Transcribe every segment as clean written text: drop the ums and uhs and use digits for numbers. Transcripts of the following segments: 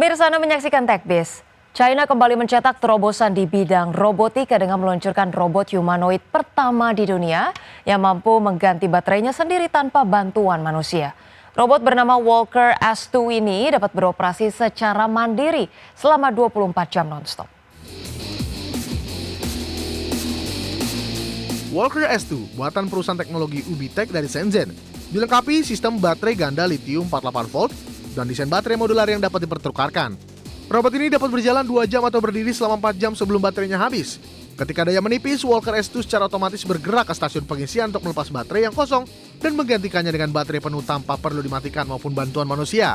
Pemirsa, Anda menyaksikan TechBiz. China kembali mencetak terobosan di bidang robotika dengan meluncurkan robot humanoid pertama di dunia yang mampu mengganti baterainya sendiri tanpa bantuan manusia. Robot bernama Walker S2 ini dapat beroperasi secara mandiri selama 24 jam non-stop. Walker S2 buatan perusahaan teknologi Ubitech dari Shenzhen, dilengkapi sistem baterai ganda lithium 48 volt dan desain baterai modular yang dapat dipertukarkan. Robot ini dapat berjalan 2 jam atau berdiri selama 4 jam sebelum baterainya habis. Ketika daya menipis, Walker S2 secara otomatis bergerak ke stasiun pengisian untuk melepas baterai yang kosong dan menggantikannya dengan baterai penuh tanpa perlu dimatikan maupun bantuan manusia.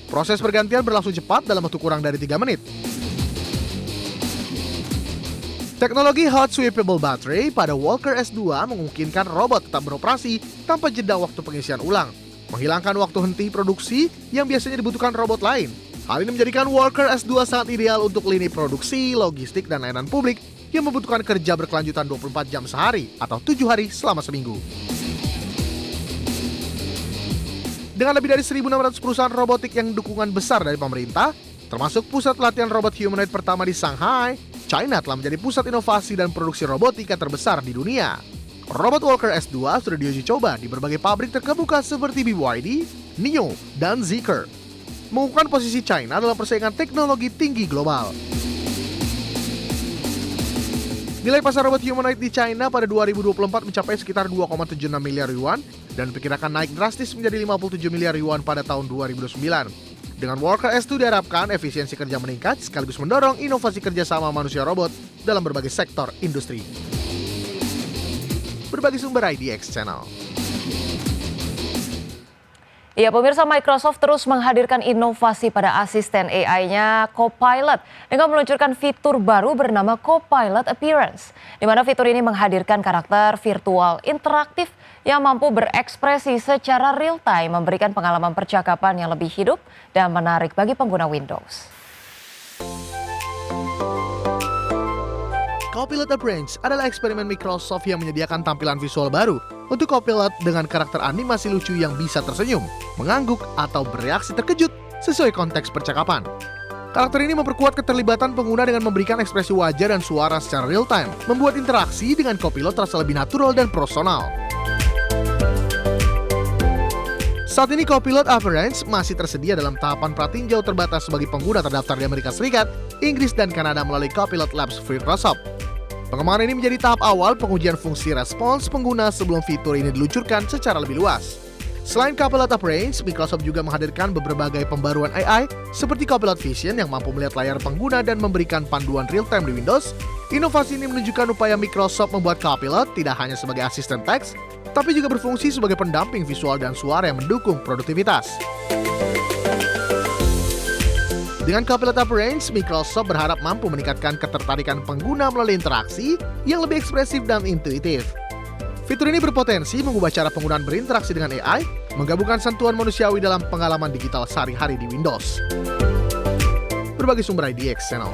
Proses pergantian berlangsung cepat dalam waktu kurang dari 3 menit. Teknologi Hot Swappable Battery pada Walker S2 memungkinkan robot tetap beroperasi tanpa jeda waktu pengisian ulang, menghilangkan waktu henti produksi yang biasanya dibutuhkan robot lain. Hal ini menjadikan Walker S2 sangat ideal untuk lini produksi, logistik, dan layanan publik yang membutuhkan kerja berkelanjutan 24 jam sehari atau 7 hari selama seminggu. Dengan lebih dari 1.600 perusahaan robotik yang dukungan besar dari pemerintah, termasuk pusat latihan robot humanoid pertama di Shanghai, China telah menjadi pusat inovasi dan produksi robotika terbesar di dunia. Robot Walker S2 sudah diuji coba di berbagai pabrik terkemuka seperti BYD, NIO, dan Zeekr, mengukuhkan posisi China dalam persaingan teknologi tinggi global. Nilai pasar robot humanoid di China pada 2024 mencapai sekitar 2,76 miliar yuan dan diperkirakan naik drastis menjadi 57 miliar yuan pada tahun 2009. Dengan Walker S2 diharapkan efisiensi kerja meningkat sekaligus mendorong inovasi kerjasama manusia robot dalam berbagai sektor industri. Berbagi sumber IDX Channel. Ya, pemirsa, Microsoft terus menghadirkan inovasi pada asisten AI-nya Copilot dengan meluncurkan fitur baru bernama Copilot Appearance, di mana fitur ini menghadirkan karakter virtual interaktif yang mampu berekspresi secara real-time, memberikan pengalaman percakapan yang lebih hidup dan menarik bagi pengguna Windows. Copilot Appearance adalah eksperimen Microsoft yang menyediakan tampilan visual baru untuk Copilot dengan karakter animasi lucu yang bisa tersenyum, mengangguk, atau bereaksi terkejut sesuai konteks percakapan. Karakter ini memperkuat keterlibatan pengguna dengan memberikan ekspresi wajah dan suara secara real-time, membuat interaksi dengan Copilot terasa lebih natural dan personal. Saat ini Copilot Appearance masih tersedia dalam tahapan pratinjau terbatas bagi pengguna terdaftar di Amerika Serikat, Inggris, dan Kanada melalui Copilot Labs Microsoft. Pengembangan ini menjadi tahap awal pengujian fungsi respons pengguna sebelum fitur ini diluncurkan secara lebih luas. Selain Copilot Appearance, Microsoft juga menghadirkan berbagai pembaruan AI seperti Copilot Vision yang mampu melihat layar pengguna dan memberikan panduan real-time di Windows. Inovasi ini menunjukkan upaya Microsoft membuat Copilot tidak hanya sebagai asisten teks, tapi juga berfungsi sebagai pendamping visual dan suara yang mendukung produktivitas. Dengan Copilot Appearance, Microsoft berharap mampu meningkatkan ketertarikan pengguna melalui interaksi yang lebih ekspresif dan intuitif. Fitur ini berpotensi mengubah cara penggunaan berinteraksi dengan AI, menggabungkan sentuhan manusiawi dalam pengalaman digital sehari-hari di Windows. Berbagi sumber IDX Channel.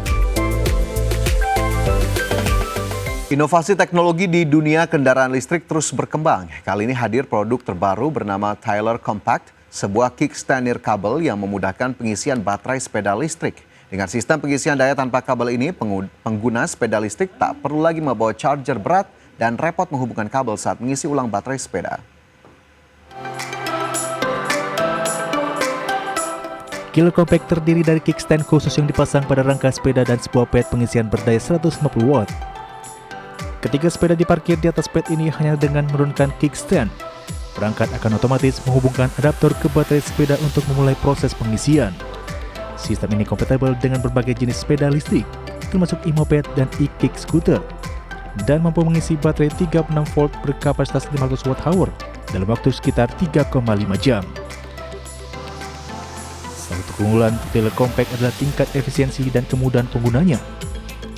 Inovasi teknologi di dunia kendaraan listrik terus berkembang. Kali ini hadir produk terbaru bernama Tyler Compact, sebuah kickstand nirkabel yang memudahkan pengisian baterai sepeda listrik. Dengan sistem pengisian daya tanpa kabel ini, pengguna sepeda listrik tak perlu lagi membawa charger berat dan repot menghubungkan kabel saat mengisi ulang baterai sepeda. Tyler Compact terdiri dari kickstand khusus yang dipasang pada rangka sepeda dan sebuah pad pengisian berdaya 150 watt. Ketika sepeda diparkir di atas pad ini hanya dengan menurunkan kickstand, perangkat akan otomatis menghubungkan adaptor ke baterai sepeda untuk memulai proses pengisian. Sistem ini kompatibel dengan berbagai jenis sepeda listrik, termasuk e-moped dan e-kick scooter, dan mampu mengisi baterai 36 volt berkapasitas 500 watt-hour dalam waktu sekitar 3,5 jam. Salah satu keunggulan Tyler Compact adalah tingkat efisiensi dan kemudahan penggunanya.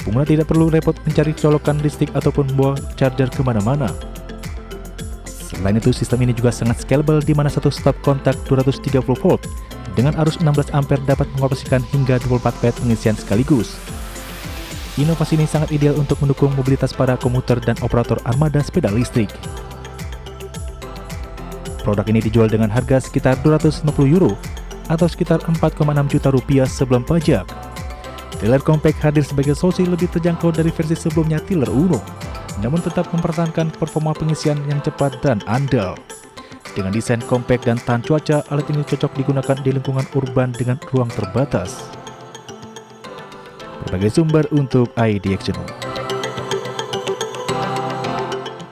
Pengguna tidak perlu repot mencari colokan listrik ataupun membawa charger kemana-mana. Selain itu, sistem ini juga sangat scalable di mana satu stop kontak 230 volt dengan arus 16 ampere dapat mengoperasikan hingga 24 pad pengisian sekaligus. Inovasi ini sangat ideal untuk mendukung mobilitas para komuter dan operator armada sepeda listrik. Produk ini dijual dengan harga sekitar €250 atau sekitar 4,6 juta rupiah sebelum pajak. Tiller Compact hadir sebagai solusi lebih terjangkau dari versi sebelumnya Tiller Uno, namun tetap mempertahankan performa pengisian yang cepat dan andal. Dengan desain compact dan tahan cuaca, alat ini cocok digunakan di lingkungan urban dengan ruang terbatas. Berbagai sumber untuk IDX Channel.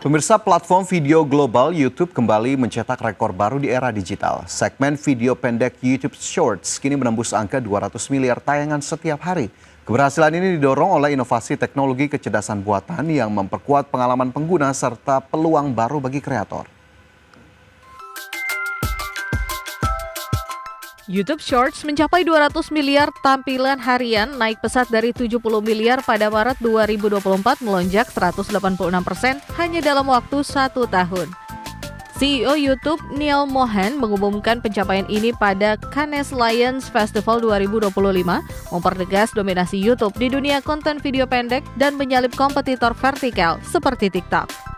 Pemirsa, platform video global YouTube kembali mencetak rekor baru di era digital. Segmen video pendek YouTube Shorts kini menembus angka 200 miliar tayangan setiap hari. Keberhasilan ini didorong oleh inovasi teknologi kecerdasan buatan yang memperkuat pengalaman pengguna serta peluang baru bagi kreator. YouTube Shorts mencapai 200 miliar tampilan harian, naik pesat dari 70 miliar pada Maret 2024 melonjak 186% hanya dalam waktu 1 tahun. CEO YouTube Neil Mohan mengumumkan pencapaian ini pada Cannes Lions Festival 2025, mempertegas dominasi YouTube di dunia konten video pendek dan menyalip kompetitor vertikal seperti TikTok.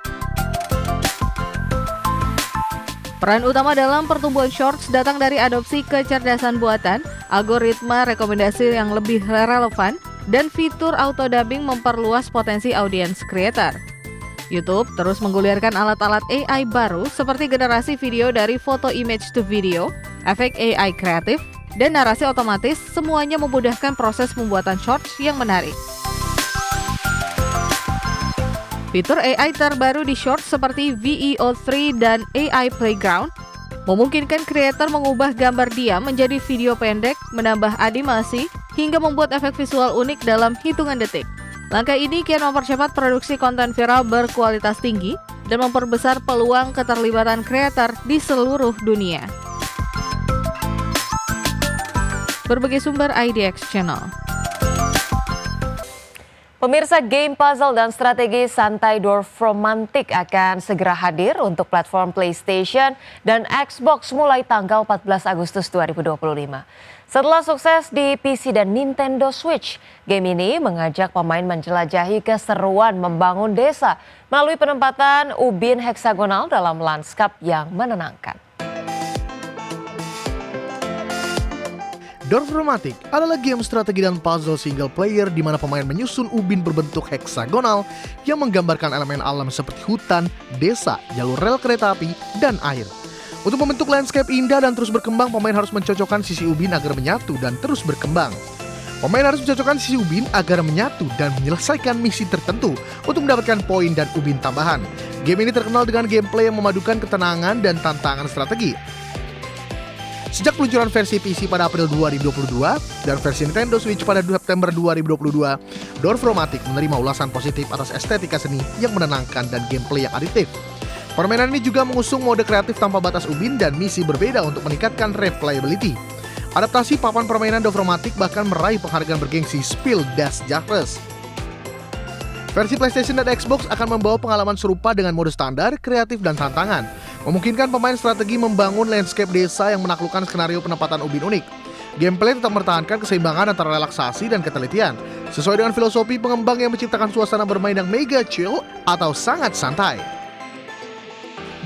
Peran utama dalam pertumbuhan Shorts datang dari adopsi kecerdasan buatan, algoritma rekomendasi yang lebih relevan, dan fitur auto-dubbing memperluas potensi audiens creator. YouTube terus menggulirkan alat-alat AI baru seperti generasi video dari foto image to video, efek AI kreatif, dan narasi otomatis, semuanya memudahkan proses pembuatan Shorts yang menarik. Fitur AI terbaru di Shorts seperti VEO3 dan AI Playground memungkinkan kreator mengubah gambar diam menjadi video pendek, menambah animasi, hingga membuat efek visual unik dalam hitungan detik. Langkah ini kian mempercepat produksi konten viral berkualitas tinggi dan memperbesar peluang keterlibatan kreator di seluruh dunia. Berbagai sumber IDX Channel. Pemirsa, game puzzle dan strategi santai Dorfromantik akan segera hadir untuk platform PlayStation dan Xbox mulai tanggal 14 Agustus 2025. Setelah sukses di PC dan Nintendo Switch, game ini mengajak pemain menjelajahi keseruan membangun desa melalui penempatan ubin heksagonal dalam lanskap yang menenangkan. Dorfromantik adalah game strategi dan puzzle single player di mana pemain menyusun ubin berbentuk heksagonal yang menggambarkan elemen alam seperti hutan, desa, jalur rel kereta api, dan air. Untuk membentuk landscape indah dan terus berkembang, pemain harus mencocokkan sisi ubin agar menyatu dan terus berkembang. Pemain harus mencocokkan sisi ubin agar menyatu dan menyelesaikan misi tertentu untuk mendapatkan poin dan ubin tambahan. Game ini terkenal dengan gameplay yang memadukan ketenangan dan tantangan strategi. Sejak peluncuran versi PC pada April 2022 dan versi Nintendo Switch pada September 2022, Dorfromantik menerima ulasan positif atas estetika seni yang menenangkan dan gameplay yang adiktif. Permainan ini juga mengusung mode kreatif tanpa batas ubin dan misi berbeda untuk meningkatkan replayability. Adaptasi papan permainan Dorfromantik bahkan meraih penghargaan bergengsi Spiel des Jahres. Versi PlayStation dan Xbox akan membawa pengalaman serupa dengan mode standar, kreatif, dan tantangan, memungkinkan pemain strategi membangun landscape desa yang menaklukkan skenario penempatan ubin unik. Gameplay tetap mempertahankan keseimbangan antara relaksasi dan ketelitian, sesuai dengan filosofi pengembang yang menciptakan suasana bermain yang mega chill atau sangat santai.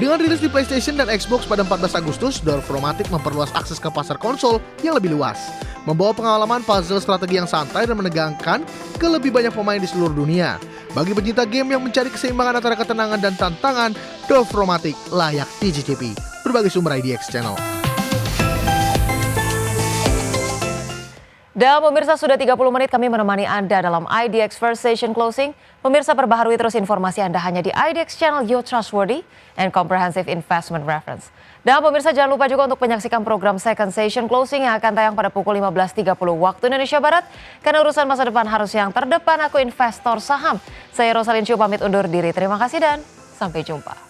Dengan rilis di PlayStation dan Xbox pada 14 Agustus, Dorfromantik memperluas akses ke pasar konsol yang lebih luas, membawa pengalaman puzzle strategi yang santai dan menegangkan ke lebih banyak pemain di seluruh dunia. Bagi pencinta game yang mencari keseimbangan antara ketenangan dan tantangan, Dorfromantik layak dicicipi. Berbagai sumber IDX Channel. Dan pemirsa, sudah 30 menit kami menemani Anda dalam IDX First Station Closing. Pemirsa, perbaharui terus informasi Anda hanya di IDX Channel, Your Trustworthy and Comprehensive Investment Reference. Dan pemirsa, jangan lupa juga untuk menyaksikan program Second Station Closing yang akan tayang pada pukul 15.30 waktu Indonesia Barat. Karena urusan masa depan harus yang terdepan, aku investor saham. Saya Rosalin Chiu pamit undur diri. Terima kasih dan sampai jumpa.